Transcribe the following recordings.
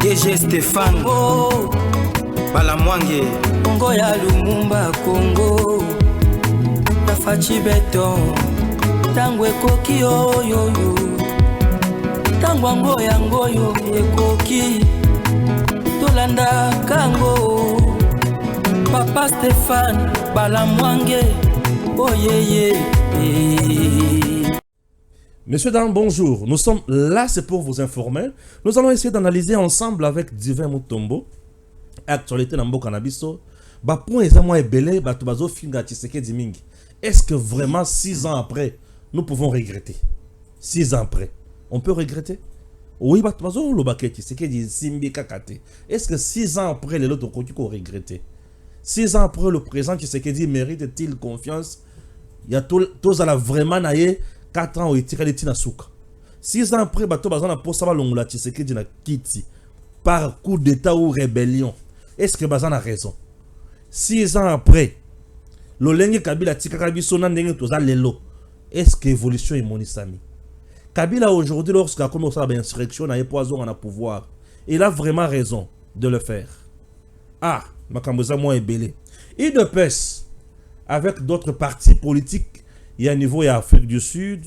DG Stéphane oh. Balamwange Congo ya Lumumba Congo Tafachi Beton Tangwe koki oyoyo Tangwango yangoyo ekoki Tolanda kango Papa Stéphane Balamwange oh yeah. Messieurs, dames, bonjour. Nous sommes là, c'est pour vous informer. Nous allons essayer d'analyser ensemble avec Divin Mutombo actualité Nambo Cannabiso. Point exactement belé, Batubazo Finga Tshisekedi Mingi. Est-ce que vraiment 6 ans après, nous pouvons regretter? 6 ans après, on peut regretter? Oui, Batubazo Lobake Tshisekedi Simbi Kakate. Est-ce que 6 ans après, les autres qu'on regretter? 6 ans après, le président Tshisekedi mérite-t-il confiance? Il y a tous à la vraiment naïe. 4 ans, il tire les tinasuka. 6 ans après, bateau bazan a posé l'ongla Tshisekedi na kiti par coup d'état ou rébellion. Est-ce que bazan a raison? 6 ans après, l'olenge Kabila tika biso na ndenge toza lelo. Est-ce que évolution est monisami? Kabila aujourd'hui, lorsqu'il a commencé à l'insurrection, na poison en a pouvoir. Il a vraiment raison de le faire. Ah, makamboza moins belé. Il de pèse avec d'autres partis politiques. Il y a un niveau et Afrique du Sud.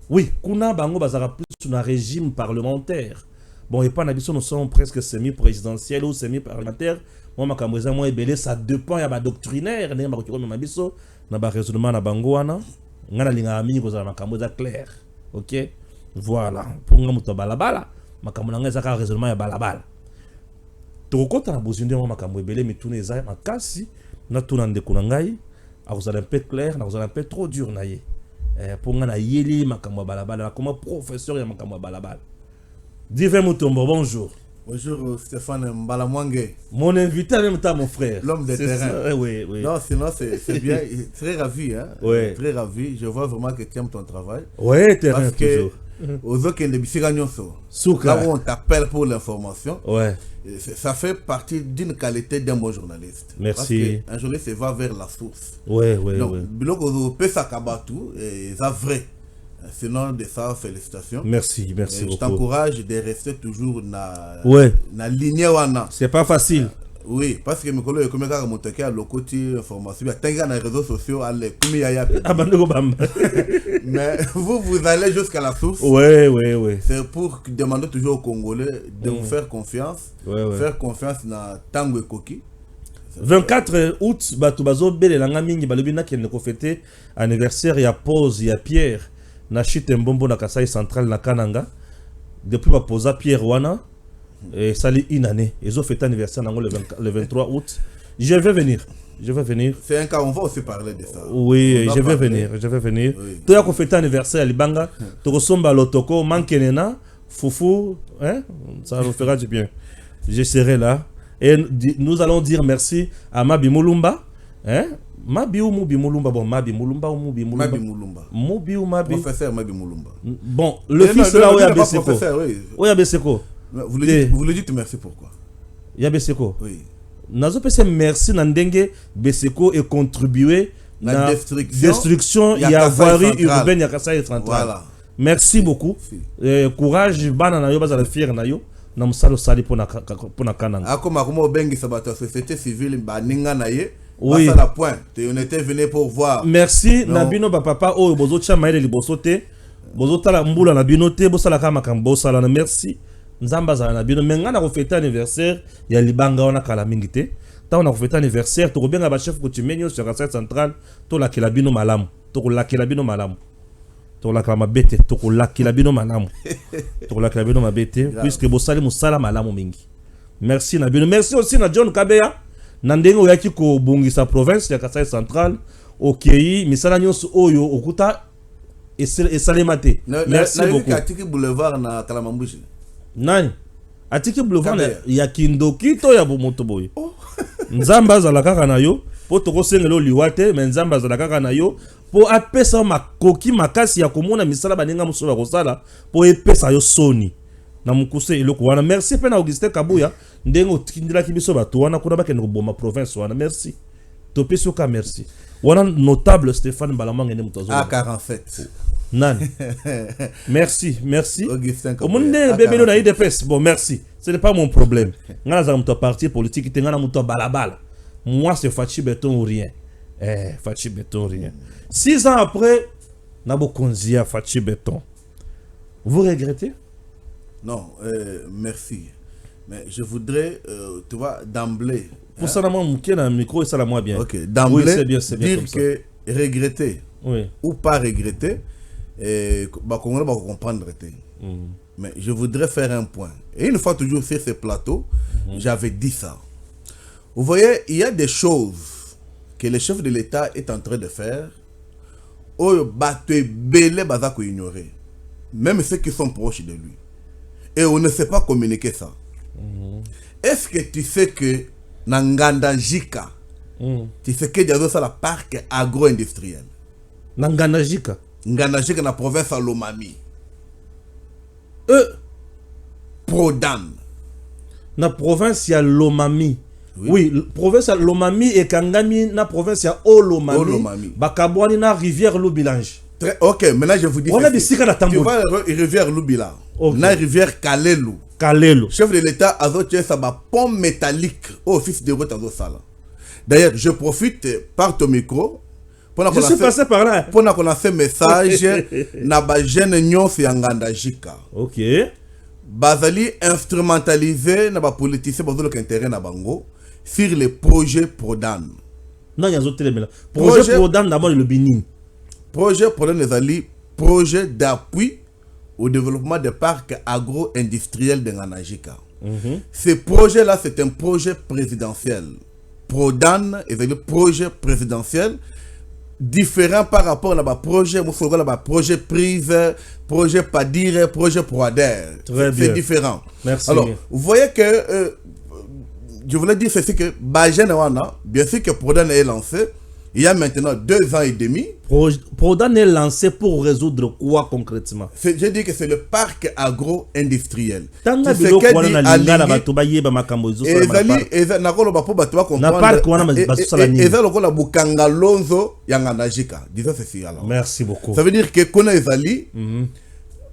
Oui, Kuna Bango Bazara plus sur un régime parlementaire. Bon, et pas nous sommes presque semi-présidentiels ou semi-parlementaires. Moi, ma camoisa, moi, belé, ça dépend, il y a ma doctrinaire, il y a ma raisonnement na Bango, il y a ma camoisa clair. Ok? Voilà. Pour nous, balabala, ma camoisa, un raisonnement ya balabala. Tout compte, on a besoin de ma camoisa belé, mais tout n'est pas ma casse, na tout n'en découlangay. Vous allez un peu clair, vous allez un peu trop dur. Pour nga na yeli makamwa balabala, comme professeur ya makamwa balabala. Divin Mutombo, bonjour. Bonjour Stéphane Balamwange. Mon invité en même temps, mon frère. L'homme de terrain. Ça, oui, oui. Non, sinon c'est bien. Très ravi, hein. Ouais. Très ravi. Je vois vraiment que tu aimes ton travail. Oui, terrain parce que toujours. Aux autres qui Souka. là où on t'appelle pour l'information. Ouais. Ça fait partie d'une qualité d'un bon journaliste. Merci. Parce qu'un journaliste va vers la source. Oui, oui, donc, oui. Donc, on peut s'acabater et ça vrai. Sinon, de ça, félicitations. Merci, merci beaucoup. Je t'encourage de rester toujours dans la lignée. C'est pas facile. Oui, parce que mes collègues, comme à le côté information, il y a des réseaux sociaux, mais vous allez jusqu'à la source. Oui, oui, oui. C'est pour demander toujours aux Congolais de vous faire confiance. Faire confiance dans Tango et Koki. 24 août, Batubazo Bele Langamingi Balubina qui a fêté anniversaire, il y a pause, il y a Pierre, Nachit Mbombo na Kasai Central na Kananga. Depuis ma pose à Pierre Wana. Et ça l'est une année. Ils ont fêté anniversaire le 23 août. Je vais venir. Je vais venir. C'est un cas, on va aussi parler de ça. Oui, je vais venir. Je vais venir. Tu as fêté anniversaire à Libanga. Tu ressembles à l'Otoko, Mankenena, Foufou. Hein? Ça nous fera du bien. Je serai là. Et nous allons dire merci à Mabi Mulumba. Hein? Mabi ou Mubi Mulumba. Bon, Mabi Mulumba ou Mubi Mulumba. Mabi Mulumba. Mubi ou Mabi. Professeur Mabi Mulumba. Bon, le fils là où il y a Besseko. Où il y a Besseko. Vous le dites merci pourquoi? Il y a Besseko. Oui. Nazo pese merci Nandenge Besseko et contribuer la destruction il y a voirie urbaine ya Kasai central. Voilà. Merci beaucoup. Courage bana na yo bazala fier na yo na musalo sali pona kananga. Akoma komo bengi sabata société civile baninga na ye. Oui. À la point. On était venu pour voir. Merci Nabino papa o bozo chamaile libosote. Bozo tala mbula na binote bosala kama kambo sala na merci. Nzamba za na bino menga na ko fêter anniversaire ya libanga wana kala mingi te. Ta on a fêter anniversaire to benga ba chef coutumier sur Kasai central to la kila bino malamu. To la kila bino malamu. To la kala mabete to la kila bino malamu. To la kila bino mabete puisque bosali musala malamu mingi. Merci na bino. Merci aussi na John Kabeya. Nandenge oyaki ko bungisa province ya Kasai central okei misala nyonso oyo okuta esalemate. Merci beaucoup. Na Atiki boulevard na Kalamambushi. Nani? Atiki boulevard ya Kindoki to ya Bomoto boy. Nzamba za la kaka na yo po toko sengelo liwate mais nzamba za la kaka na yo po apesa makoki makasi ya komona misala baninga musolo kosala po epesa yo soni na mukuse eloko wana. Merci pe na Augustin Kabuya ndengo tikindila kibiso bato wana kuna bakende ko boma province wana. Merci. Topeso ka merci. Wana notable Stéphane Balamwange ne mutazo. A47. Nan. Merci, merci. Augustin Kabuya. Au monde bébé na IDPS. Bon, merci. Ce n'est pas mon problème. Nga za muto parti politique te nga na muto balabala. Moi c'est Fachi Béton ou rien. Fachi Béton ou rien. 6 ans après, Nabo Konzia Fachi Béton. Vous regrettez? Non, merci. Mais je voudrais, tu vois, d'emblée. Pour ça, un micro et ça la moins bien. Ok, d'emblée, oui, c'est bien dire que regretter ou pas regretter, bah, on va comprendre. Mais je voudrais faire un point. Et une fois toujours sur ce plateau, j'avais dit ça. Vous voyez, il y a des choses que le chef de l'État est en train de faire. Oh, ignorer. Même ceux qui sont proches de lui. Et on ne sait pas communiquer ça. Est-ce que tu sais que Nanganda Jika, tu sais que il y a la parc agro-industriel? Nanganda Jika? Nanganda Jika dans la province de Lomami. Prodan. Na province ya Lomami. Oui, province ya Lomami et Kangami na province ya Olomami. Bakabwani na rivière Loubilange. Ok, maintenant je vous dis. On a des sika na Tambour. Tu vois la rivière Loubila. Na rivière Kalelu. Kalelu. Chef de l'État a voté sa pont métallique au office de route à Sala. D'ailleurs, je profite par ton micro. Je suis passé par là. Pour qu'on a fait message na ba jeune nyon Nganda Jika. Ok. Bazali instrumentalisé na ba politicien bazolo intérêt na bango sur les projets Prodan. Non, il y a d'autres éléments. Projet Prodan d'abord le Bénin. Projet Prodan les ali projet d'appui au développement des parcs agro-industriels de Nganajika. Ce projet-là, c'est un projet présidentiel. Prodan est un projet présidentiel différent par rapport à la projet prise, projet Padire, projet Proader. C'est différent. Merci. Alors, vous voyez que je voulais dire ceci que Bajenawana, bien sûr que Prodan est lancé. Il y a maintenant 2 ans et demi. Prodan est lancé pour résoudre quoi concrètement? Je dis que c'est le parc agro-industriel. Dans le merci beaucoup. Ça veut dire que Kona Ezali,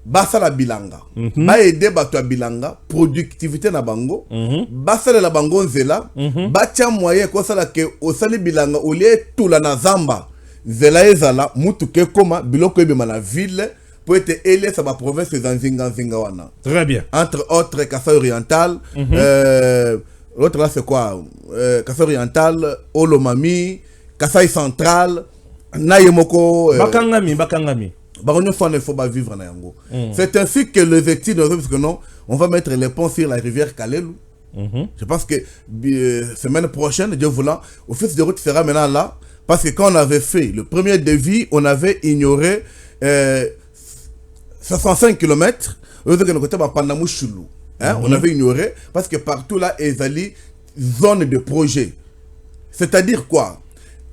Basala Bilanga, ba aider bato ya Bilanga, productivité na bango, basala la bango nzela, batia moyen ko sala ke osali Bilanga olie tula na zamba. Zela ezala mutu ke koma biloko ebema na ville pour être élé sa ba province za nzinga wana. Très bien. Entre autres Kassai oriental, l'autre là c'est quoi? Kassai oriental, Olomami, Kassai central, Nayemoko Bakangami. Il faut vivre na yango. C'est ainsi que les études, parce que non, on va mettre les ponts sur la rivière Kalelu. Je pense que semaine prochaine, Dieu voulant, office de route sera maintenant là. Parce que quand on avait fait le premier devis, on avait ignoré 65 km. On avait ignoré parce que partout là, il y a zone de projet. C'est-à-dire quoi?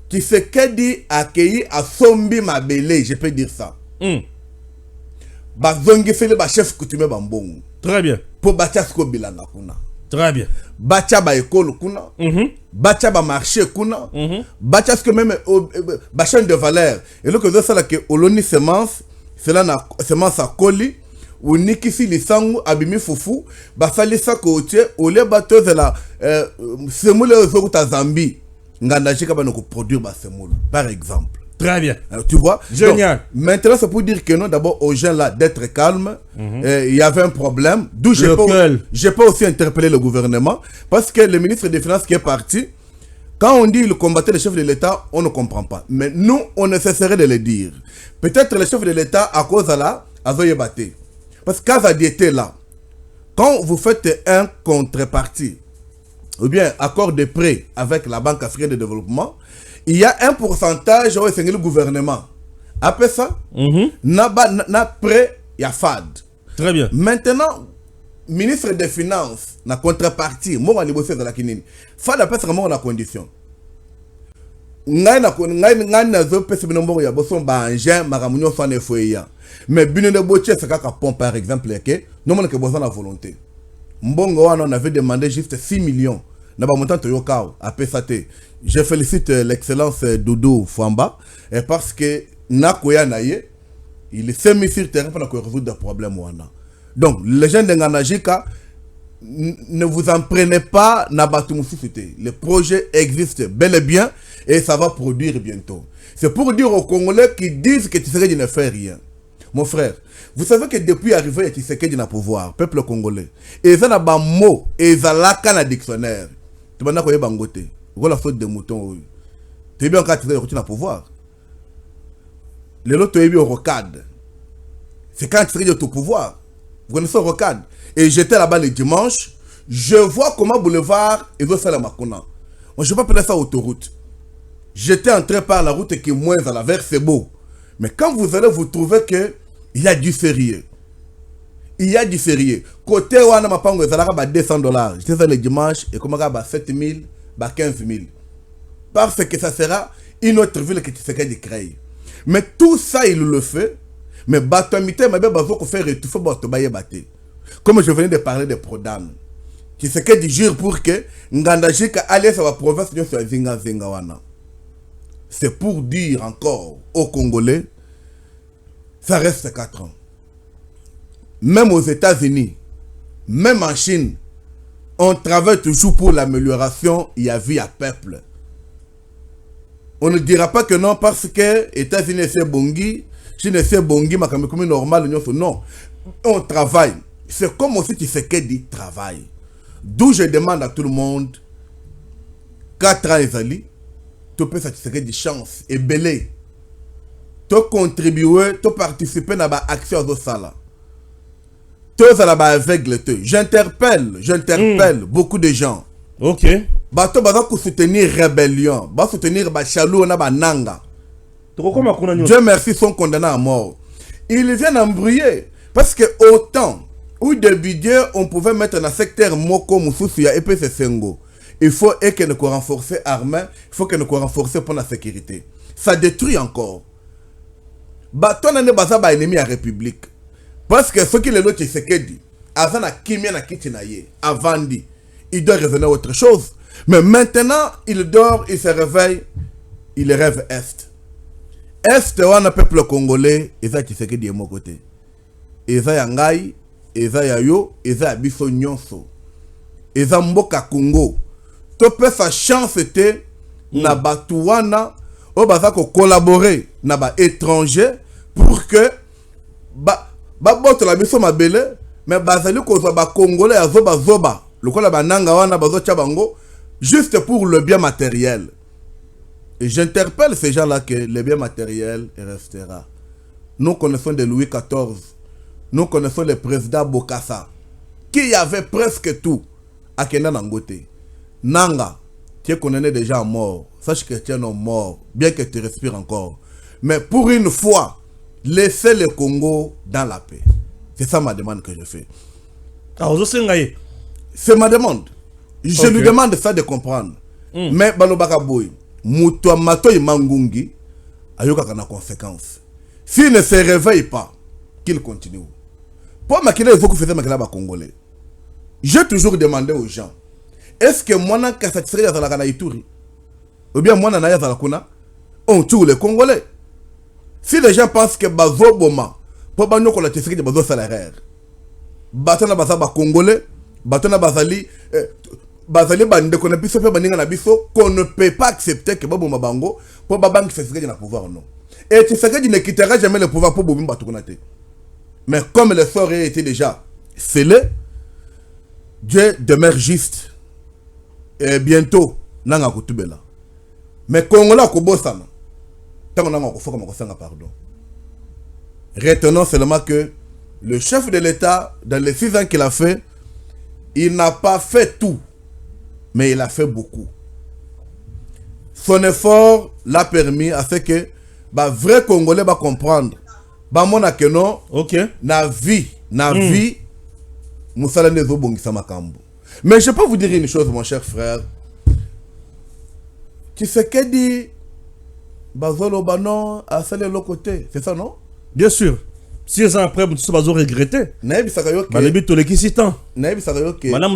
Qui se dit accueilli à Sombi Mabele, je peux dire ça. Bazongi fait le chef coutumier bambong. Très bien. Pour Bachasko Bilanga kuna. Très bien. Bacha ba école kuna. Bacha ba marché kuna. Bachasko même ba chaîne de valeur. Et là que ça là que oloni semence, cela na semence à coli ou nikisi lisangu abimi fufu, ba sali sa ko tie ole bateau de la semoule zo ta Zambie. Nganda jika ba no produire ba semoule par exemple. Très bien. Tu vois? Génial. Donc, maintenant, c'est pour dire que non, d'abord, aux gens là, d'être calme. Il y avait un problème. D'où j'ai pas aussi interpellé le gouvernement. Parce que le ministre des Finances qui est parti, quand on dit qu'il combattait le chef de l'État, on ne comprend pas. Mais nous, on ne cesserait de le dire. Peut-être le chef de l'État, à cause de là, avait battu. Parce que quand ça était là, quand vous faites un contrepartie, ou bien accord de prêt avec la Banque africaine de développement, il y a un pourcentage où c'est le gouvernement. Après ça, na prêt, il y a FAD. Très bien. Maintenant, ministre des Finances, na contrepartie, moi, on a négocié dans la kinini. FAD après ça, on a condition. Mais bien de botier, c'est qu'à pont par exemple, nous on a besoin de la volonté. Mbongo, on avait demandé juste 6 millions. Je félicite l'excellence Doudou Fouamba parce que Nakoya Naye, il s'est mis sur le terrain pour résoudre des problèmes. Donc, les gens de Nganajika, ne vous en prenez pas na Batumususute. Le projet existe bel et bien et ça va produire bientôt. C'est pour dire aux Congolais qui disent que Tshisekedi ne fait rien. Mon frère, vous savez que depuis arrivé Tshisekedi na pouvoir, peuple congolais, et ça n'a pas mot, et ça n'a qu'un dictionnaire. Tu m'as dit bangote, voilà la faute de mouton. Tu es bien quand tu es na pouvoir. Les autres est bien au rocade. C'est quand tu es au pouvoir. Vous connaissez le rocade. Et j'étais là-bas le dimanche, je vois comment boulevard et veut faire la Makona. Je ne vais pas appeler ça autoroute. J'étais entré par la route qui est moins à la vers, c'est beau. Mais quand vous allez vous trouver que il y a du sérieux. Il y a du sérieux. Côté où on a pas $200. J'étais là le dimanche et comment on a 7 000, 15 000. Parce que ça sera une autre ville que tu sais qu'elle crée. Mais tout ça, il le fait. Mais batomité, mais bien, faut faire étouffer batombaye baté. Comme je venais de parler de Prodam. Qui se qu'elle dit jure pour que Ngandajika allait sur la province de Zinga Zingawana. C'est pour dire encore aux Congolais, ça reste 4 ans. Même aux États-Unis, même en Chine, on travaille toujours pour l'amélioration, il y a vie à peuple. On ne dira pas que non parce que les États-Unis c'est bongi, Chine c'est bongi, mais comme normal, non. On travaille. C'est comme aussi Tshisekedi travaille. D'où je demande à tout le monde, 4 ans Ezali, tu peux satisfaire des chances et belé. Tu contribuer, tu participer à l'action de ça. Tu es aveugle. J'interpelle beaucoup de gens. Ok. Bato baza soutenir rébellion, ba soutenir ba chalou na ba nanga. Dieu merci sont condamnés à mort. Ils viennent embrouiller parce que autant où de budget on pouvait mettre dans le secteur Moko Moussoufia et puis c'est Sengo. Il faut que nous renforcer l'armée, il faut que nous renforcer pour la sécurité. Ça détruit encore. Bato na ne baza ba ennemi à République. Parce que ce qui est l'autre c'est que dit avant la kimia na kitinaye, avant dit il doit revenir à autre chose. Mais maintenant, il dort, il se réveille, il rêve Est. Est, on a peuple congolais, et ça qui se dit de mon côté. Et ça yangai, et ça yayo, et ça abisso nyonso. Et ça mboka Congo. Tu peux sa chance était, na batouana, ou baza ko collaborer, na ba étranger, pour que, ba bote la bisso ma belle, mais bazali ko ba congolais a zoba zoba. Le kola ba nanga wana bazo chabango. Juste pour le bien matériel. Et j'interpelle ces gens-là que le bien matériel restera. Nous connaissons de Louis XIV. Nous connaissons le président Bokassa. Qui avait presque tout à Kenya Nangote. Nanga, tu es condamné déjà à mort. Sache que tu es non mort, bien que tu respires encore. Mais pour une fois, laissez le Congo dans la paix. C'est ça ma demande que je fais. C'est ma demande. Je lui demande ça de comprendre. Mais Balobaka Boy, Moutoua Matoy Mangungi, ayoka na conséquence. S'il ne se réveille pas, qu'il continue. Pour Makila, il faut que vous fassiez Makila Congolais. J'ai toujours demandé aux gens, est-ce que moi, je suis satisfait de la Ituri? Ou bien moi, je suis on tue les Congolais. Si les gens pensent que Bazo Boma, pour Banyo qu'on a testé de Bazo salaire, Batana Bazaba Congolais, Batana Bazali, Bazali bande qu'on a pu se faire banir na biso qu'on ne peut pas accepter que Bobo Mabango pour Babang se fait dans le pouvoir non. Et Tshisekedi ne quittera jamais le pouvoir pour Bobo Mbatukonate. Mais comme le sort était déjà scellé, Dieu demeure juste. Et bientôt nanga kutubela. Mais Congolais ko bosana. Tant nanga ko foka makosanga pardon. Retenons seulement que le chef de l'État dans les 6 ans qu'il a fait, il n'a pas fait tout. Mais il a fait beaucoup. Son effort l'a permis à ce que les vrais Congolais va comprendre. Bamona que non, na vie, Moussala Nezo Bongisa Makambo. Mais je peux vous dire une chose, mon cher frère. Tu sais que dit Bazolo Banon a salé l'autre côté, c'est ça non? Bien sûr. 6 ans après, vous avez regretté. Madame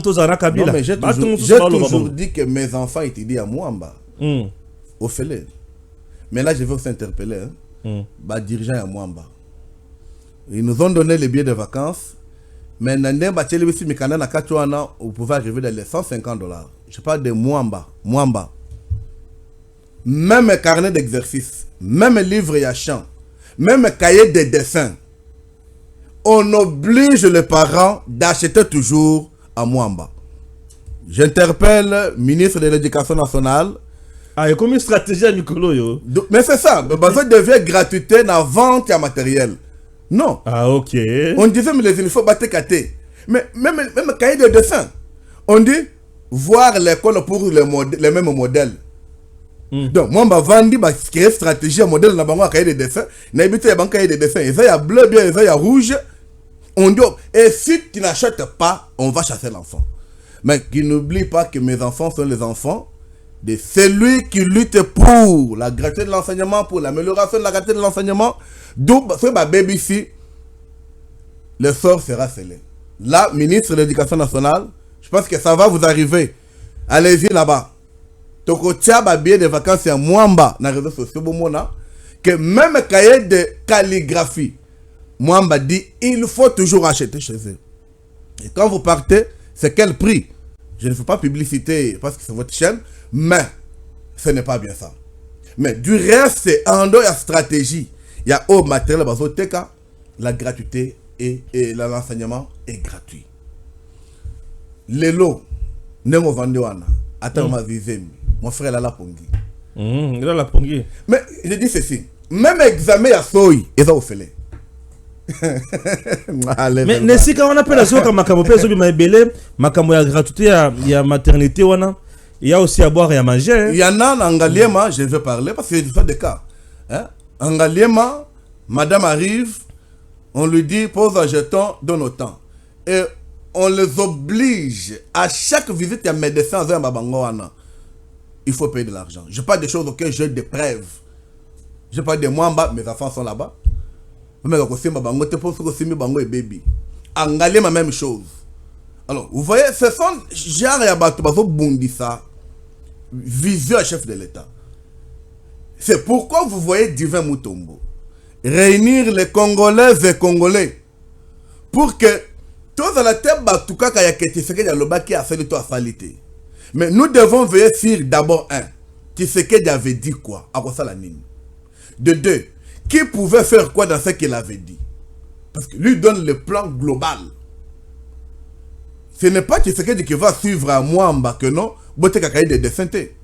Tozara Kabila. J'ai toujours dit que mes enfants étaient à Mwamba. Au Félé. Mais là, je vais vous interpeller. Dirigeants à Mwamba. Ils nous ont donné les billets de vacances. Mais Nandemba Tchelibisi Mikana Nakatuana, vous pouvez arriver dans les $150. Je parle de Mwamba. Même carnet d'exercice, même livre et chant, même cahier de dessin, on oblige les parents d'acheter toujours à Mwamba. J'interpelle le ministre de l'Éducation nationale. Ah, il y a comme une stratégie à Nicolas, yo. Mais c'est ça, besoin devient gratuité dans la vente à matériel. Non. Ah, ok. On disait, mais les uniformes battent caté. Mais même cahier de dessin. On dit, voir l'école pour les mêmes modèles. Donc, moi, je vais vendre une stratégie, un modèle, un cahier de dessin. Je vais un cahier de dessin. Il y a bleu, il y a rouge. On dit, et si tu n'achètes pas, on va chasser l'enfant. Mais qui n'oublie pas que mes enfants sont les enfants de celui qui lutte pour la gratuité de l'enseignement, pour l'amélioration de la gratuité de l'enseignement. D'où, c'est ma baby ici, le sort sera scellé. Là, ministre de l'Éducation nationale, je pense que ça va vous arriver. Allez-y là-bas. Toko Tchaba billet de vacances à Mwamba dans les réseaux sociaux, que même cahier de calligraphie, Mwamba dit il faut toujours acheter chez eux. Et quand vous partez, c'est quel prix? Je ne fais pas publicité parce que c'est votre chaîne, mais ce n'est pas bien ça. Mais du reste, c'est en dehors de la stratégie. Il y a au matériel, la gratuité et l'enseignement est gratuit. Les lots, Nemo Vandewana, attends ma visée, mon frère Lala Pongi. Lala Pongi. Mais je dis ceci, même examen à Soy, ils ont fait. Mais Nessi, quand on appelle la soie comme Makamo Peso, Makamo ya gratuité, il y a maternité, il y a aussi à boire et à manger. Il y en a en Ngaliema, je vais parler parce que c'est des cas. En Ngaliema, madame arrive, on lui dit pose un jeton, donne autant. Et on les oblige à chaque visite, il y a un médecin dans un babangoana. Il faut payer de l'argent. Je parle des choses auxquelles j'ai des preuves. Je parle de moi en bas, mes enfants sont là-bas. Mais baby. Angalé ma même chose. Alors, vous voyez, ce sont genre ya bato bazo bundisa vision à chef de l'État. C'est pourquoi vous voyez Divin Mutombo réunir les Congolaises et Congolais pour que tous à la tête batuka kaya Tshisekedi ya lobaki a fait le toit salité. Mais nous devons veiller sur d'abord un, Tshisekedi avait dit quoi à quoi ça la nine. De deux, qui pouvait faire quoi dans ce qu'il avait dit? Parce que lui donne le plan global. Ce n'est pas Tshisekedi qui va suivre à Mwamba que non, botte kakaï de décenté.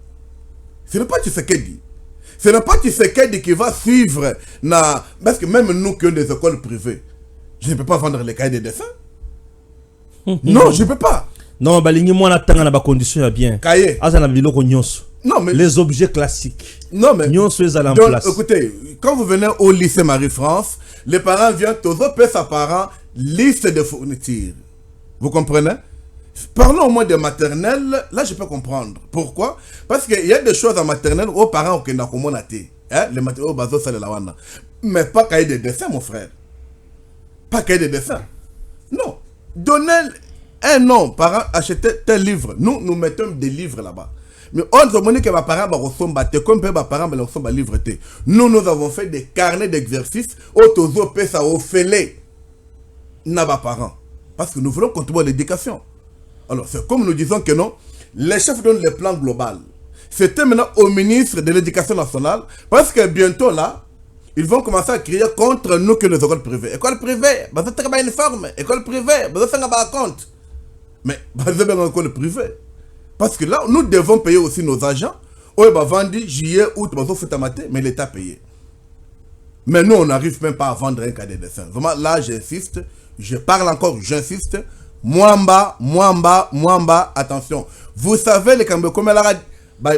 Ce n'est pas Tshisekedi. Ce n'est pas Tshisekedi qui va suivre na... Parce que même nous qui avons des écoles privées, je ne peux pas vendre les cahiers de dessin. Non, je ne peux pas. Non, balingi moi na tanga na ba condition ya bien. Cahier. Asa na biloko nyonso. Non, mais... Les objets classiques. Non, mais... Nyonso en donc, place. Écoutez, quand vous venez au lycée Marie-France, les parents viennent, tous paient sa parent liste de fournitures. Vous comprenez? Parlons au moins de maternelle, là je peux comprendre. Pourquoi? Parce qu'il y a des choses en maternelle aux parents qui n'ont pas communiqué. Les matériaux bateaux, c'est la wana. Mais pas cahier de dessin, mon frère. Pas cahier de dessin. Non. Donnez un nom, parents, achetez tel livre. Nous mettons des livres là-bas. Mais on se dit que mes parents vont ressembler, comme mes parents vont ressembler livre. Nous avons fait des carnets d'exercices, autour de ça au fêlé. N'a pas parents. Parce que nous voulons contribuer à l'éducation. Alors, c'est comme nous disons que non, les chefs donnent le plan global. C'était maintenant au ministre de l'Éducation nationale, parce que bientôt là, ils vont commencer à crier contre nous que les écoles privées. École privée, vous avez un uniforme. École privée, vous avez un compte. Mais vous avez une école privée. Parce que là, nous devons payer aussi nos agents. On va vendre juillet, août, mais l'État paye. Mais nous, on n'arrive même pas à vendre un cahier de dessin. Vraiment, là, j'insiste, je parle encore, j'insiste. Mwamba, attention. Vous savez, les Cambodgiens, comme elle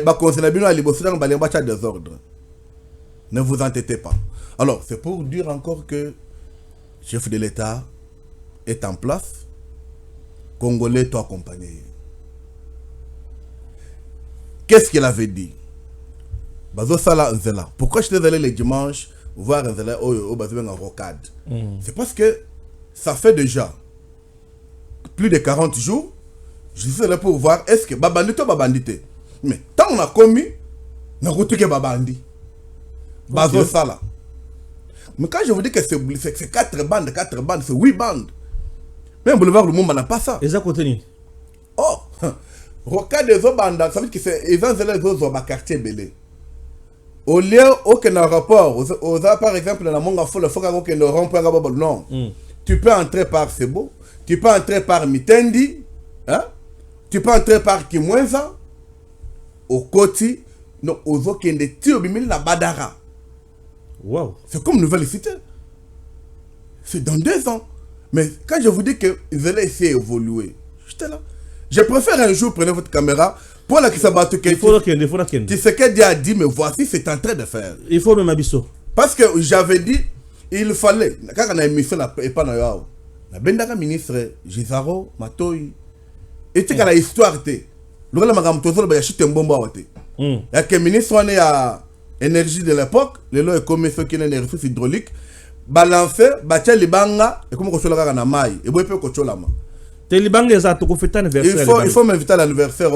a conseillé à l'Ibossan, désordre. Ne vous entêtez pas. Alors, c'est pour dire encore que le chef de l'État est en place. Congolais, toi accompagné. Qu'est-ce qu'il avait dit? Pourquoi je suis allé les dimanches voir un rocade? C'est parce que ça fait déjà plus de 40 jours, je suis là pour voir est-ce que babandité ou babandité. Mais tant on a commis, on a retrouvé babandi. Bazo Sala. Mais quand je vous dis que c'est 4 bandes, c'est 8 bandes. Même boulevard Lumumba n'a pas ça. Et ça côté. Oh, Roca des Obanda, ça veut dire que c'est les autres quartier belé. Au lieu aucun rapport, aux par exemple dans la Monga Folle, il faut qu'il ne rompe pas non. Tu peux entrer par Sebo, tu peux entrer par Mitendi, hein? Tu peux entrer par Kimwenza, au Koti, non, aux autres qui ont des tirs la Badara. Wow. C'est comme nouvelle cité. C'est dans 2 ans. Mais quand je vous dis que vous allez essayer d'évoluer, j'étais là. Je préfère un jour prendre votre caméra pour la qui s'abatte. Il faut qu'il tu sais qu'elle a dit, mais voici, c'est en train de faire. Il faut même abisso. Parce que j'avais dit, il fallait, quand on a émis la épanaïa, la bendaka ministre, Gisaro, Matoyi, et tu sais la histoire, le gars m'a dit, il y a chute un bon bois. Il y a que ministre, on est à énergie de l'époque, le lot est comme ceux qui ont une ressource hydraulique, balancer, bâtir les banga, et comment on se l'a na maille, et vous pouvez coacher la main. Il faut m'inviter à l'anniversaire.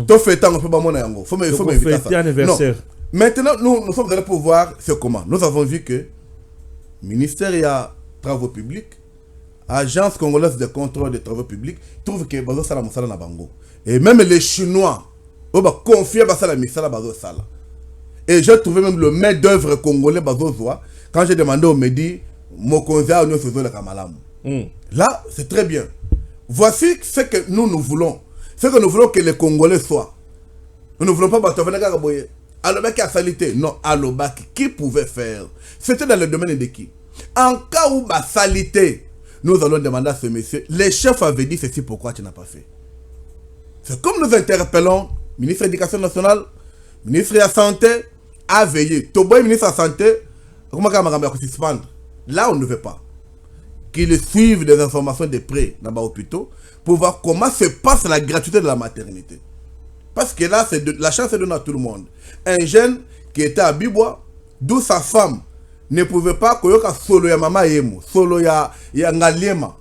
Tu fais tant, il faut m'inviter à l'anniversaire. Maintenant, nous sommes allés pour voir c'est comment. Nous avons vu que le ministère des Travaux Publics, Agence congolaise de contrôle des travaux publics, trouve que Bazo Sala Moussala na Bango. Et même les Chinois, ils ont confié à Sala Moussala Bazo Sala. Et j'ai trouvé même le maître d'œuvre congolais Bazo Zoa. Quand j'ai demandé au Medi, Mokonza, nous faisons le Kamalam. Là, c'est très bien. Voici ce que nous voulons. Ce que nous voulons que les Congolais soient. Nous ne voulons pas battre Gaboye. Alobaki a salité. Non, Alobaki, qui pouvait faire? C'était dans le domaine de qui? En cas où ma salité, nous allons demander à ce monsieur, les chefs avaient dit ceci, pourquoi tu n'as pas fait? C'est comme nous interpellons, ministre de l'Éducation nationale, ministre de la Santé, à veiller. Toboy, ministre de la Santé, comment on suspendre? Là, on ne veut pas. Qu'ils suivent des informations de près dans les hôpitaux pour voir comment se passe la gratuité de la maternité. Parce que là, la chance est donnée à tout le monde. Un jeune qui était à Bibois, d'où sa femme ne pouvait pas koyoka solo ya mama yemo, solo ya ngaliema.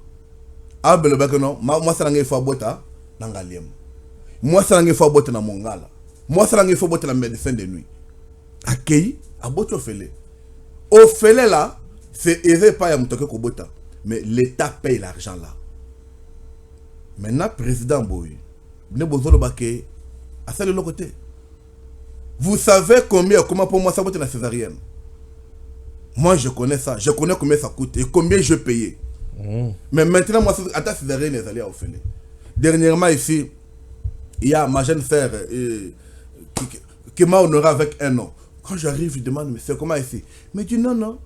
Ah, ben le non, moi ça n'engage pas bota na ngaliema. Moi ça n'engage pas bota na mongala. Moi ça n'engage pas bota na médecin de nuit. Accueilli, à boto fele. Au fele là, c'est aisé pas ya mutoke ko bota. Mais l'État paye l'argent là. Maintenant, président Boy, vous savez comment pour moi ça coûte la césarienne? Moi je connais ça, je connais combien ça coûte et combien je paye. Mais maintenant, moi, à ta césarienne, les allés à Ophélie. Dernièrement ici, il y a ma jeune sœur qui m'a honoré avec un nom. Quand j'arrive, je demande, mais c'est comment ici? Mais tu dis non, non.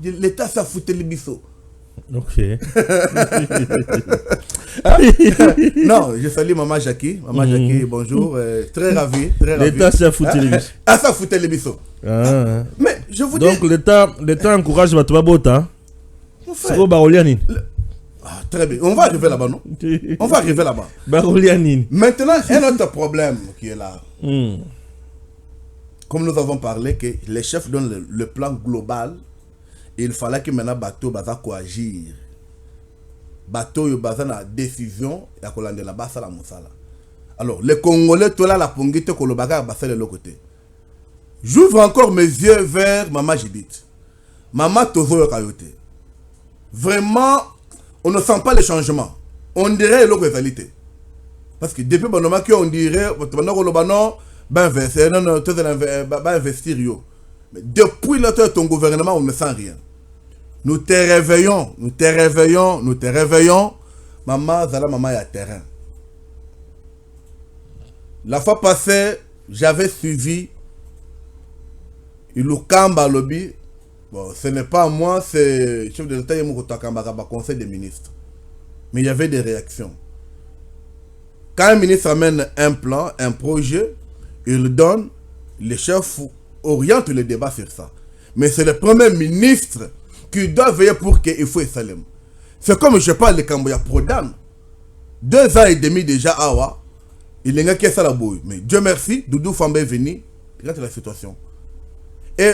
L'État s'est foutu les bisous. Ok. Non, je salue maman Jackie. Maman Jackie, bonjour. Très ravi. L'État s'est foutu les bisous. Ah, ça foutu les bisous. Mais je vous dis. Donc l'État encourage votre bota. C'est quoi Baroliani? Très bien. On va arriver là-bas, non? On va arriver là-bas. Baroliani. Maintenant, un autre problème qui est là. Comme nous avons parlé, que les chefs donnent le plan global. Il fallait que maintenant bateau baza coagir. Bateau yo baza na décision ya kolande la basa la mosala. Alors les Congolais tout là la pongite ko lobaka basa de l'autre côté. J'ouvre encore mes yeux vers Maman Judith. Maman Tozo yo kayote. Vraiment on ne sent pas le changement. On dirait l'autre réalité. Parce que depuis bonoma que on dirait pendant ko lobano ben investir non tout ben investir yo. Mais depuis là ton gouvernement on ne sent rien. Nous te réveillons. Maman, Zala, maman, il y a terrain. La fois passée, j'avais suivi Ilukamba Lobby. Bon, ce n'est pas moi, c'est le chef de l'État, il conseil des ministres. Mais il y avait des réactions. Quand un ministre amène un plan, un projet, il donne, les chefs orientent le débat sur ça. Mais c'est le premier ministre qui doit veiller pour qu'il faut Salem. C'est comme je parle de Kamboya Prodan. 2 ans et demi déjà, Awa. Il n'y a qu'à ça la bouille. Mais Dieu merci, Doudou Fambé est venu. Regarde la situation. Et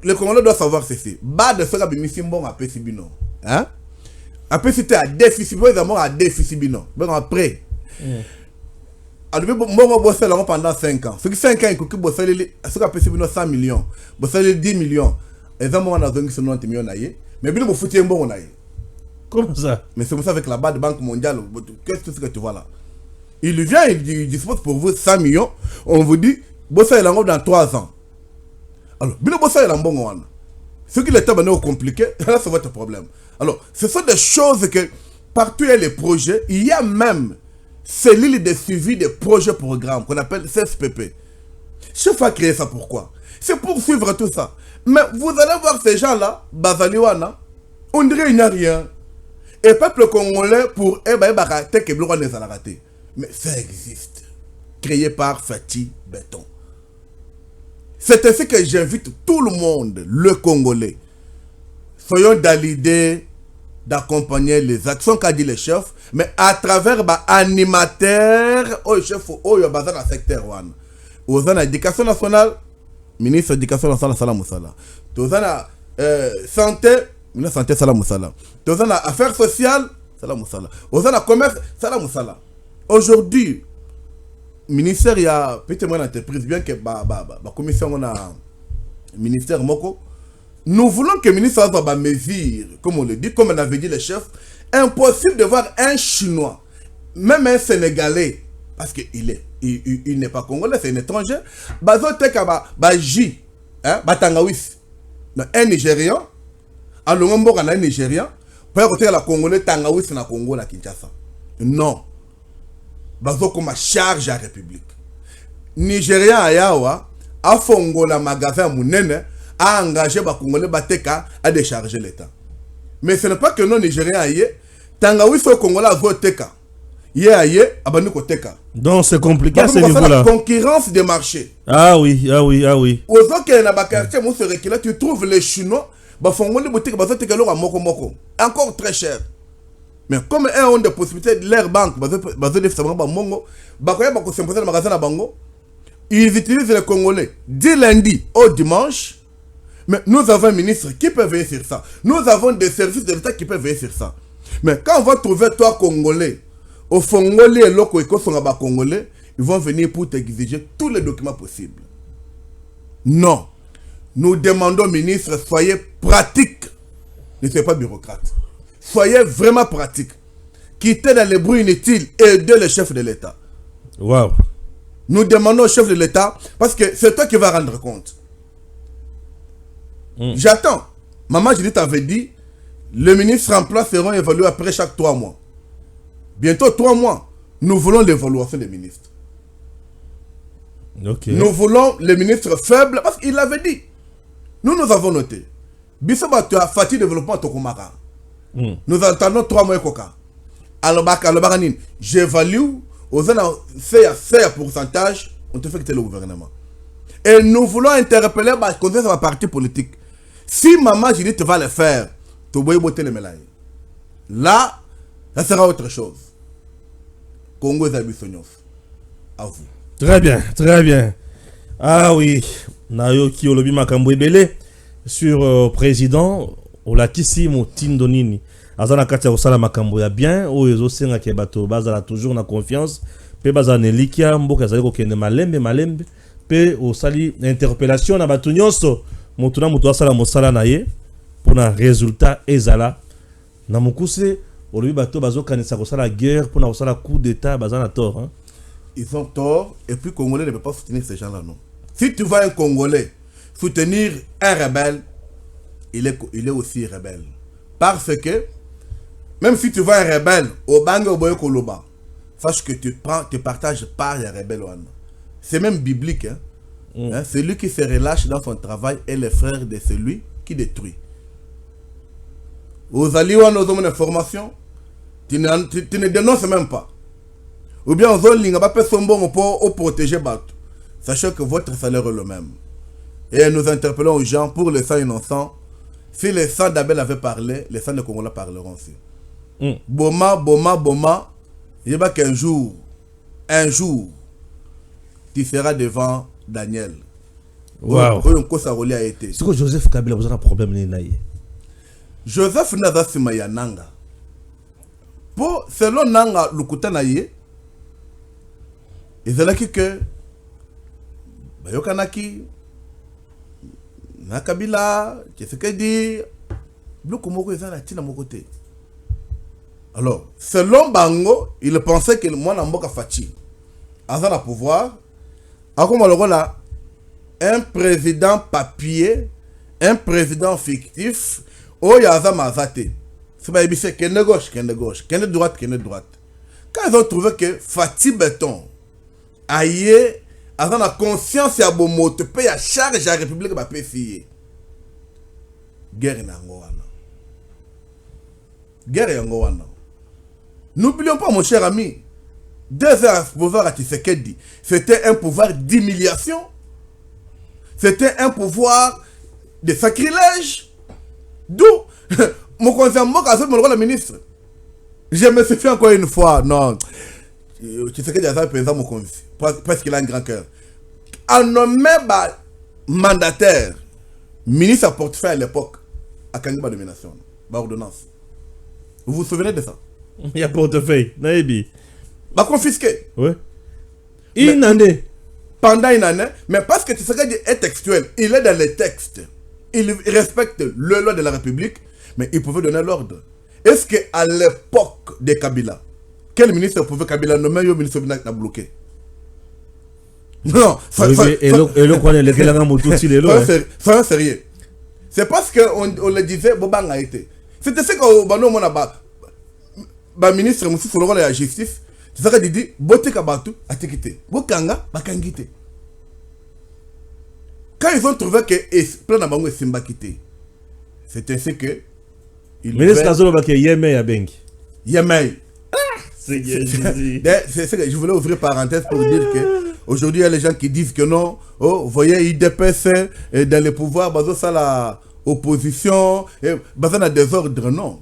le Congolais doit savoir ceci. Bas de faire un bon à Pessibino. Hein? Après, c'était à déficit. Bon, ils à déficit. Bon, après. Moi, bosser pendant 5 ans. Ce qui 5 ans, il faut que bosser 100 millions. Bosser 10 millions. Ils ont 90 millions. Mais bien, vous foutez un bon. Comment ça? Mais c'est comme ça avec la Banque mondiale. Qu'est-ce que tu vois là? Il vient, il dispose pour vous 100 millions. On vous dit, Bossa est en dans 3 ans. Alors, bien Bossa est en bon. Ce qui est compliqué, là c'est votre problème. Alors, ce sont des choses que partout il y a les projets, il y a même cellule de suivi des projets programmes qu'on appelle CSPP. Chef a créé ça pourquoi? C'est pour suivre tout ça. Mais vous allez voir ces gens-là, Bazaliwana, on dirait qu'il n'y a rien. Et peuple congolais pour mais ça existe. Créé par Fatih Béton. C'est ainsi que j'invite tout le monde, le Congolais. Soyons dans l'idée d'accompagner les actions qu'a dit le chef, mais à travers animateurs, au chef, au dans le secteur. Aux l'éducation nationale, ministre de l'éducation nationale, Salam Moussala. Aux santé, ministre de la santé, Salam Moussala. Aux affaires sociales, Salam Moussala. Aux commerce, Salam Moussala. Aujourd'hui, ministère, il y a peut-être moins d'entreprise, bien que la commission, on a ministère Moko. Nous voulons que le ministre ait des mesures, comme on le dit, comme on avait dit le chef. Impossible de voir un Chinois, même un Sénégalais, parce qu'il n'est pas congolais, c'est un étranger. Un Nigérian, un Nigérian, pour écouter la Congolais, Tangawis na Congo na Kinshasa. Non. Bazo comme charge à la République. Nigérian ayawa a fongo la magasin munene a engagé ba Congolais bateka à décharger l'État. Mais ce n'est pas que non Nigérian aye Tangawis au Congolais a teka. Yé aye abani ko teka. Donc c'est compliqué à ce niveau-là. Concurrence des marchés. Ah oui, ah oui, ah oui. Aux autres na ba quartier mo se recule, tu trouves les Chinois ba fongo les boutiques ba teka lo moko moko. Encore très cher. Mais comme eux ont des possibilités de leur banque, ils utilisent les Congolais du lundi au dimanche. Mais nous avons un ministre qui peut veiller sur ça. Nous avons des services de l'État qui peuvent veiller sur ça. Mais quand on va trouver toi Congolais, au Congolais et locaux Congolais, ils vont venir pour t'exiger tous les documents possibles. Non. Nous demandons, ministre, soyez pratique. Ne soyez pas bureaucrate. Soyez vraiment pratique. Quittez dans les bruits inutiles et aidez le chef de l'État. Wow. Nous demandons au chef de l'État, parce que c'est toi qui vas rendre compte. J'attends. Maman Judith avait dit, les ministres en place seront évalués après chaque 3 mois. Bientôt 3 mois. Nous voulons l'évaluation des ministres. Okay. Nous voulons les ministres faibles, parce qu'il l'avait dit. Nous avons noté. Bissoba, tu as Fatih développement Tokomara. Nous attendons 3 mois coca. Alors, j'évalue aux c'est pourcentage, on te fait quitter le gouvernement. Et nous voulons interpeller la parti politique. Si maman Judith va le faire, tu vas botter les médailles. Là, ça sera autre chose. Congo Zabissoniof. À vous. Très bien, très bien. Ah oui, Nayoki Olobi Makambo Ebele sur président Olakisi Motindonini. Azana katia osala makambo ya bien o ezosenga ke bato bazala toujours na confiance pe bazana nelikia mboka zali ko kende malembe pe osali interpellation na bato nyonso mutuna mutu asala mosala na ye pona résultat ezala na mukuse olobi bato bazokanisa kosala guerre pona kosala coup d'état bazana tort hein? Ils ont tort et puis Congolais ne peut pas soutenir ces gens-là non. Si tu vois un Congolais soutenir un rebelle, il est aussi rebelle parce que même si tu vois un rebelle au Banga au Boyokoloba, sache que tu partages pas les rebelles. C'est même biblique. Hein? Celui qui se relâche dans son travail est le frère de celui qui détruit. Aux alliés, nous avons une information, tu ne dénonces même pas. Ou bien aux autres, pas fait son bon pour protéger Batou. Sachez que votre salaire est le même. Et nous interpellons aux gens pour les sangs innocents. Si les sangs d'Abel avaient parlé, les sangs de Congolais parleront aussi. Boma, il y a qu'un jour, tu seras devant Daniel. Wow. C'est que Joseph Kabila a un problème. Joseph Nazasima Nanga. Pour selon Nanga Lukuta Naye, il est que Bayokanaki, Nakabila, qu'est-ce que dit? Bloc Moko est à mon côté. Alors, selon Bango, il pensait que moi, Namboka Fachi, avant le pouvoir, un président papier, un président fictif, oh, yaza mazate. C'est pas ébissé, qu'elle est gauche, qu'elle est gauche, qu'elle est droite, qu'elle est droite. Quand ils ont trouvé que Fatih Béton, aïe, avant la conscience, il y a bon mot, te paye à charge à la République, va payer. Guerre en Angola. Guerre en Angola. N'oublions pas, mon cher ami, 2 heures à pouvoir à Tshisekedi, c'était un pouvoir d'humiliation. C'était un pouvoir de sacrilège. D'où, mon conseil, mon rôle de ministre. Je me suis fait encore une fois, non. Tshisekedi a fait président, mon conseil, parce qu'il a un grand cœur. En nommé mandataire, ministre à portefeuille à l'époque, à Kangiba domination, par ordonnance. Vous vous souvenez de ça? Il y a portefeuille, Naïbi. Bah confisqué. Oui. Une année. Pendant une année, mais parce que Tshisekedi est textuel, il est dans les textes. Il respecte le loi de la République, mais il pouvait donner l'ordre. Est-ce qu'à l'époque de Kabila, quel ministre pouvait Kabila nommer un ministre n'a bloqué? Non, soyons sérieux. C'est parce qu'on le disait, Bobang a été. C'était ce qu'on a ministre Moussou sur le rôle de la justice. C'est ça qu'il dit, Bote Kabatu a été quitté. Bokanga, Bakangité. Quand ils ont trouvé que plein d'Abango et Simba quitté, c'est ainsi que. Ministre Kazolo Baké Yemei à Bengi. Yemei. Je voulais ouvrir parenthèse pour dire que aujourd'hui il y a les gens qui disent que non, oh, vous voyez, IDPS dans le pouvoir, bazo ça la opposition, bazo na désordre, non.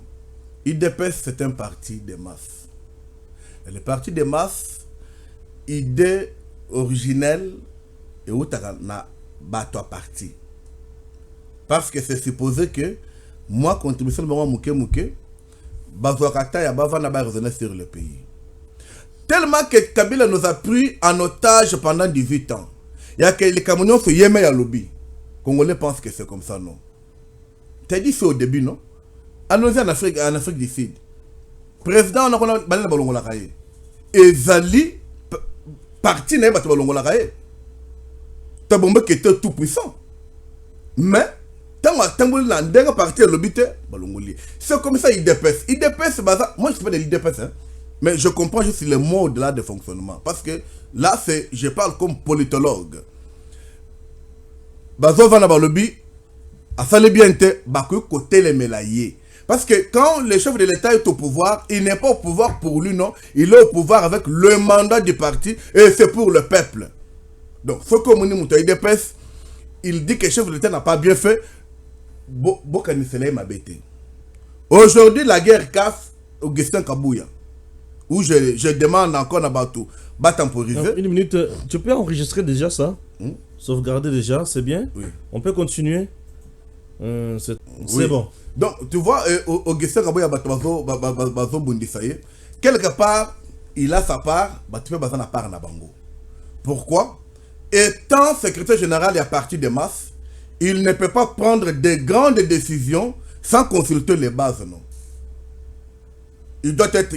IDPS c'est un parti de masse. Et le parti de masse, idée originelle et où tu as bateau parti. Parce que c'est supposé que moi, contribution de moi, mouké, Bazouakata et Abava n'a résonné sur le pays. Tellement que Kabila nous a pris en otage pendant 18 ans. Il y a que les Camerounais se yémé à lobby. Congolais pensent que c'est comme ça, non? Tu as dit ça au début, non? Allons-y en Afrique du Sud. Président, on a balé balongola kaye. Et Zali, parti n'est pas balongola kaye. T'as bombé qui était tout puissant. Mais, tant que parti à l'obité, c'est comme ça, IDPS. IDPS, moi je ne sais pas de l'IDPS, hein, mais je comprends juste le mode là de fonctionnement. Parce que là, je parle comme politologue. Bazo va dans le lobby, à ça le bien été, côté les mélaillés. Parce que quand le chef de l'État est au pouvoir, il n'est pas au pouvoir pour lui, non. Il est au pouvoir avec le mandat du parti et c'est pour le peuple. Donc, ce que mon IDPS, il dit que le chef de l'État n'a pas bien fait. Aujourd'hui, la guerre casse Augustin Kabouya. Où je demande encore à Batou, temporiser. Une minute, tu peux enregistrer déjà ça? Sauvegarder déjà, c'est bien? Oui. On peut continuer? C'est oui. Bon. Donc, tu vois, Augustin Kabouya, Bazo Bundisaye, quelque part, il a sa part, tu peux baser la part na Bango. Pourquoi? Étant secrétaire général et à partir des masses, il ne peut pas prendre de grandes décisions sans consulter les bases, non. Il doit être,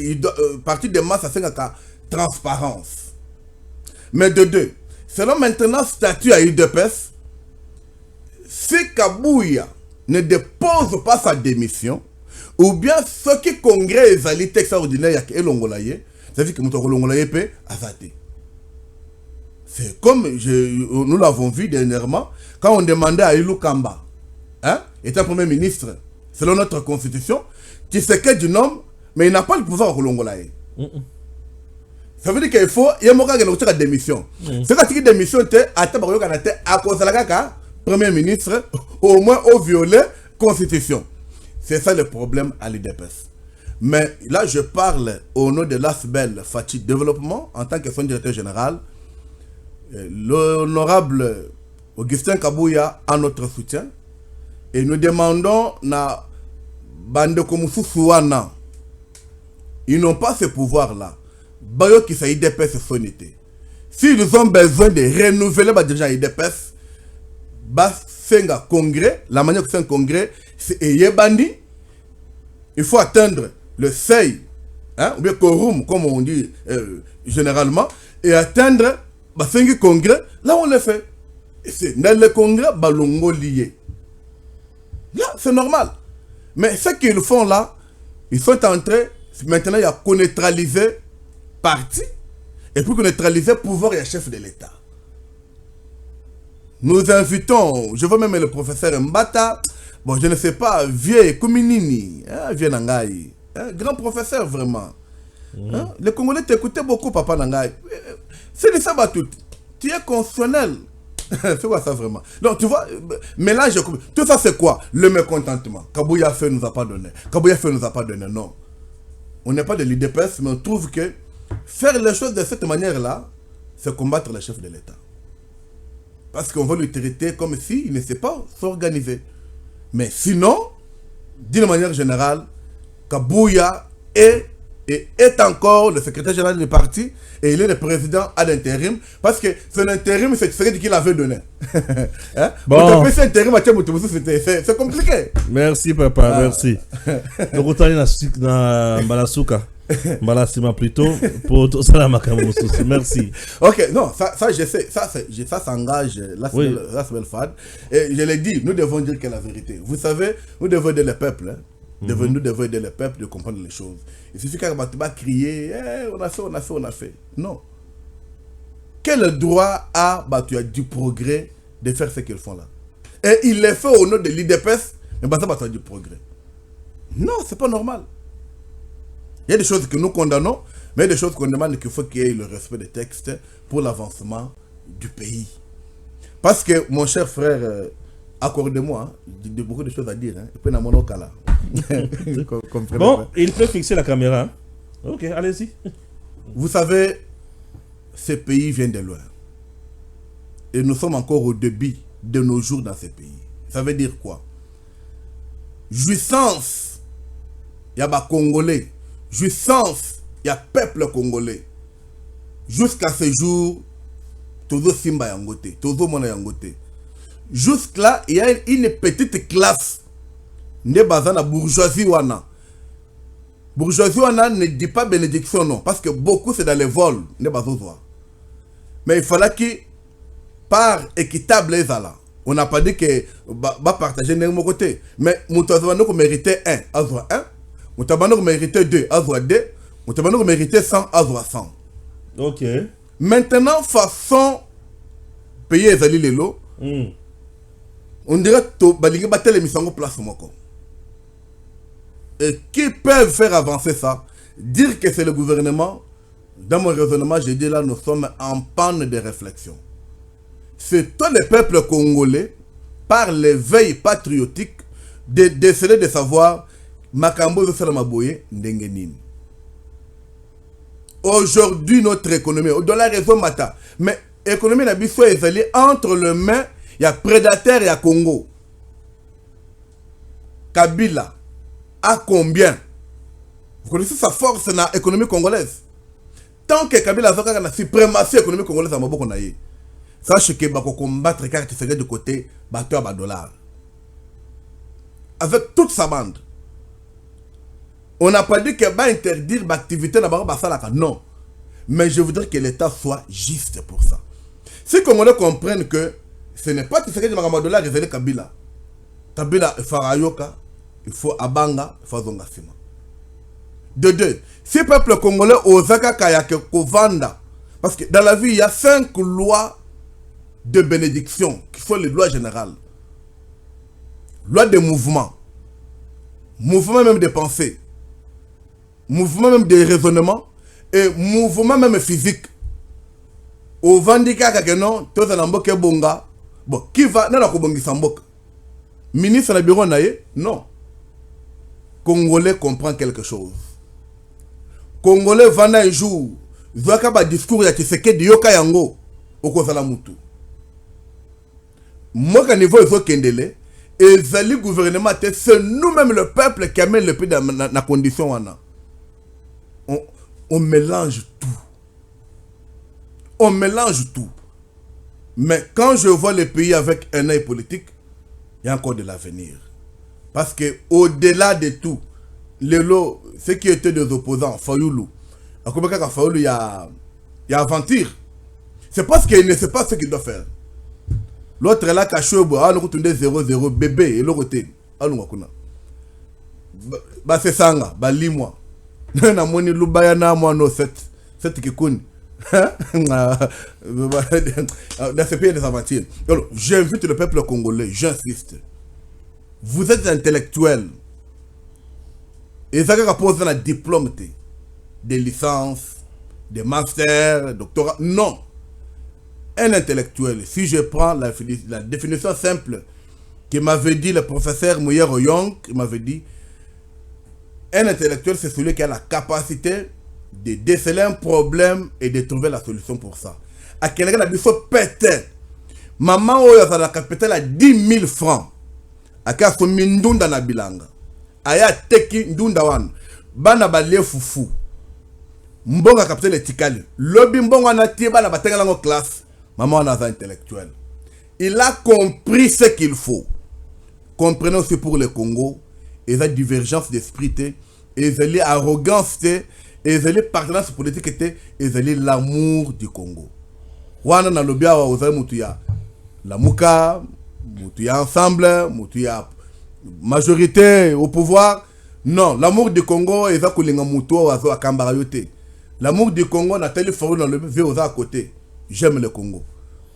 partir des masses, c'est la transparence. Mais de deux, selon maintenant statut à UDPS, si Kabouya ne dépose pas sa démission, ou bien ce qui congrès est valide extraordinaire et l'ongolaye, ça veut dire que mon l'ongolaye peut azater. C'est comme nous l'avons vu dernièrement, quand on demandait à Ilou Kamba, hein, étant premier ministre, selon notre constitution, Tshisekedi du nom, mais il n'a pas le pouvoir au Longolaye. Ça veut dire qu'il faut, il y a une démission. C'est quand il démission, à cause de la premier ministre, au moins au violer constitution. C'est ça le problème à l'IDPS. Mais là, je parle au nom de l'ASBEL Fatih Développement, en tant que son directeur général. L'honorable Augustin Kabouya a notre soutien et nous demandons na bande comme Souana, ils n'ont pas ce pouvoir là. Bayo qui s'est IDPS sonité. S'ils ont besoin de renouveler déjà IDPS, c'est un congrès, la manière que c'est un congrès, c'est Yebandi. Il faut atteindre le seuil hein, ou bien quorum, comme on dit généralement, et atteindre 5 congrès, là on le fait. Et c'est dans le congrès, balongo lié. Là, c'est normal. Mais ce qu'ils font là, ils sont en train, maintenant, il y a qu'on neutraliser parti, et pour qu'on neutraliser pouvoir et chef de l'État. Nous invitons, je vois même le professeur Mbata, bon, je ne sais pas, vieux Kouminini, hein, vieux Nangaï, hein, grand professeur vraiment. Hein, les Congolais t'écoutaient beaucoup, papa Nangaï. C'est de ça, tout. Tu es constitutionnel. C'est quoi ça vraiment? Donc tu vois, mélange, tout ça c'est quoi? Le mécontentement. Kabouya fait nous a pas donné. Kabouya fait nous a pas donné, non. On n'est pas de l'IDPS, mais on trouve que faire les choses de cette manière-là, c'est combattre le chef de l'État. Parce qu'on va le traiter comme s'il ne sait pas s'organiser. Mais sinon, d'une manière générale, Kabouya est encore le secrétaire général du parti et il est le président à l'intérim parce que son intérim c'est ce qu'il avait donné. Hein? Bon. C'est compliqué. Merci papa, merci. Donc on est dans Balasuka. Balasima plutôt pour tout ça merci. Ok, non, ça je sais, ça s'engage, là c'est belle fade. Et je l'ai dit, nous devons dire que la vérité. Vous savez, nous devons aider le peuple. Hein? Nous devons aider le peuple de comprendre les choses. Il suffit qu'un bâtiment crier, on a fait. Non. Quel droit a du progrès de faire ce qu'ils font là? Et il le fait au nom de l'IDPS, mais ça du progrès. Non, c'est pas normal. Il y a des choses que nous condamnons, mais il y a des choses qu'on demande qu'il faut qu'il y ait le respect des textes pour l'avancement du pays. Parce que, mon cher frère, accordez-moi, hein, j'ai beaucoup de choses à dire. Hein, et puis, dans mon cas là. Bon, il peut fixer la caméra. Hein. Ok, allez-y. Vous savez, ce pays vient de loin. Et nous sommes encore au début de nos jours dans ce pays. Ça veut dire quoi? Jouissance, il y a des Congolais. Jouissance, il y a peuple congolais. Jusqu'à ce jour, toujours Simba Yangote, toujours Mona Yangote. Jusque-là, il y a une petite classe. Ne basant la bourgeoisie wana. Bourgeoisie wana ne dit pas bénédiction non, parce que beaucoup c'est dans les vols, ne basant. Mais il fallait que par équitable les ala. On n'a pas dit que va partager de mon côté, mais Moutazouano qu'on méritait 1, Azwa 1, Moutazouano qu'on méritait 2, Azwa 2, Moutazouano qu'on méritait 100, Azwa 100. Ok. Maintenant, façon payer les alliés lelo, on dirait que balingue battre l'émission en place moko. Et qui peuvent faire avancer ça? Dire que c'est le gouvernement, dans mon raisonnement, j'ai dit là, nous sommes en panne de réflexion. C'est tout le peuple congolais, par l'éveil patriotique, de déceler de savoir Makambo de Salamaboye Ndengenin. Aujourd'hui, notre économie, au-delà raison Mata, mais l'économie n'a pas soit évaluée entre les mains, il y a prédateurs et il y a Congo. Kabila a combien? Vous connaissez sa force dans l'économie congolaise? Tant que Kabila a la suprématie économique congolaise, à Maboko Naye. Sache que Bako combattre carte serait de côté, batteur à dollar. Avec toute sa bande. On n'a pas dit qu'il va interdire l'activité dans Basalaka. Non. Mais je voudrais que l'État soit juste pour ça. Si les Congolais comprennent que ce n'est pas que c'est de dollar révélé Kabila. Kabila et Farayoka, il faut Abanga, il faut Zongasima. De deux, si le peuple congolais Osaka Kayake Kovanda, parce que dans la vie, il y a 5 lois de bénédiction qui sont les lois générales. Loi de mouvement, mouvement même de pensée, mouvement même de raisonnement et mouvement même physique. Au Vandika Kakenon, tous les Amboke Bonga, bon, qui va dans la Kobongi Sambok? Ministre de bureau Naye? Non. Congolais comprend quelque chose. Congolais vend un jour, Zouaka ba discours ya Tshisekedi Yoka Yango, Okozala Mutu. Moi, quand niveau est Kendele, et le gouvernement, c'est nous-mêmes le peuple qui amène le pays dans la condition. On mélange tout. On mélange tout. Mais quand je vois le pays avec un œil politique, il y a encore de l'avenir. Parce que au-delà de tout, Lelo, ceux qui étaient des opposants, Fayoulou, à Kobeka Fayoulou, il y a aventure. C'est parce qu'il ne sait pas ce qu'il doit faire. L'autre là, Kachobo, ah, nous retournons 0-0, bébé, et l'autre, ah, nous wakuna. Bah, c'est ça, bah, lis-moi. Na moni lubayana, moi, no, cette kikouni. Dans ce pays des aventures. Alors, j'invite le peuple congolais, j'insiste. Vous êtes intellectuels. Et ça pose un diplôme, des licences, des masters, doctorats. Non. Un intellectuel, si je prends la définition simple que m'avait dit le professeur Mouyer Oyong, il m'avait dit, un intellectuel, c'est celui qui a la capacité de déceler un problème et de trouver la solution pour ça. À quelqu'un a dit, peut-être, maman a la capitale à 10 000 francs. À quoi son mindunda na bilanga. Aya teki ndunda wan. Bana balé foufou. Mbonga capitale etikali. Lobi mbonga na tie bana batenga lango classe. Maman a un intellectuel. Il a compris ce qu'il faut. Comprenez aussi pour le Congo. Et la divergence d'esprit. Et l'arrogance. Et la partenance politique. Et l'amour du Congo. Wana na lobia wa ozai mutuya. La muka. Mutuya ensemble. Mutuya majorité au pouvoir. Non. L'amour du Congo. Et ça kulinga mutuwa wazo akambara yote. L'amour du Congo n'a tel forme dans le vieux à côté. J'aime le Congo.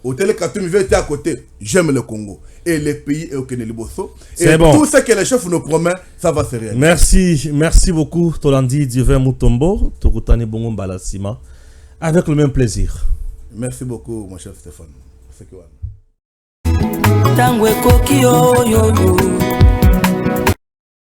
Au télécatoum, il était à côté. J'aime le Congo. Et les pays et au Keneliboso. Et bon. Tout ce que les chefs nous promettent, ça va se réaliser. Merci beaucoup, Tolandi Divin Mutombo, Tokutani Bongo Balasima. Avec le même plaisir. Merci beaucoup, mon chef Stéphane. Tangwe Kokio, yo, yo.